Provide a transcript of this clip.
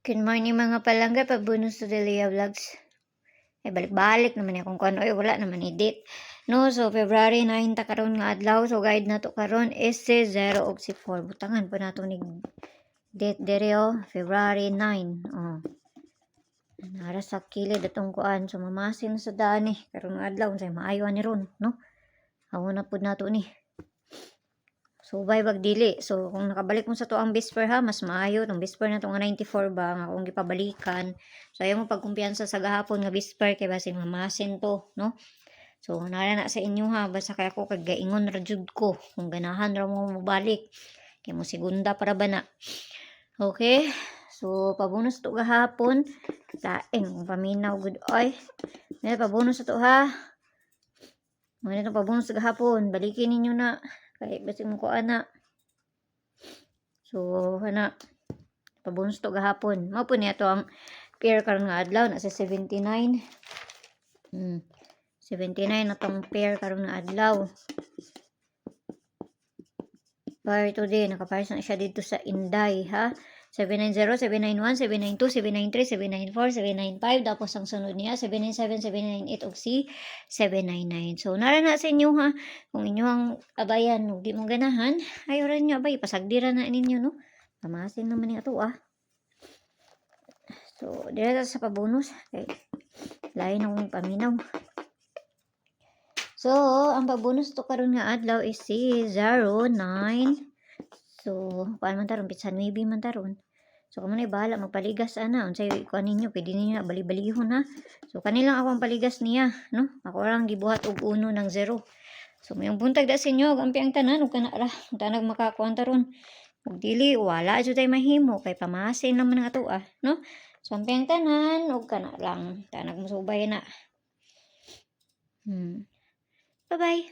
Good morning mga palangga, pabunus to Delia Vlogs. Balik-balik naman kung ano, wala naman edit. No, so February 9 ta karon nga adlaw, so guide na to karon is si 0 og si 4. Butangan pa nato ni date dere February 9. Nara sa kilid atong kuan, so mamasin sa daan karon nga adlaw unsay maayo ni ron, no? Hawo na pud nato ni. So, bag dili. So, kung nakabalik mo sa to ang Bisper ha, mas maayo. Itong Bisper na to nga 94 ba, nga kung gipabalikan. So, ayaw mo pagkumpiyansa sa gahapon nga Bisper, kay basin mamasin to, no? So, nara na sa inyo ha, basta kaya ko kagaingon rajud ko, kung ganahan ra mo mabalik. Kaya mo segunda para ba na. Okay? So, pabonus to gahapon. Laing, paminaw, good oy. May pabonus to ha. Mga itong pabonus gahapon, balikin ninyo na. Kaya basi mo ko ana. So, ana. Pabonus to gahapon. Mao po niya to ang pair karon nga adlaw na sa 79. 79 na tong pair karon nga adlaw. Pair today, nakapares na siya dito sa Inday, ha? 790, 791, 792, 793, 794, 795. Tapos ang sunod niya, 797, 798 og si 799. So, nara na sa inyo ha. Kung inyo ang abayan, huwag di mong ganahan, ayaw rin nyo abay. Pasagdira na ninyo, no? Pamasin naman yung ato, So, dira sa pabonus. Okay. Lain akong paminaw. So, ang pabonus to karon nga adlaw is si 09. So, paano man taron? Pizza 9 man taron. So, kamo na bahala magpaligas ana. Unsay kuan ninyo, pwede ninyo na bali-balihon ha. So, kanilang ako ang paligas niya, no? Ako lang gibuhat og 1 ng 0. So, mayong buntag da sa inyo, ampi ang tanan ug kana ra. Tanag makakuan taron. Ug dili wala jud tay mahimo kay pamasin naman nga ato no? So, ampi ang tanan ug kana lang. Tanag musubay na. Bye-bye.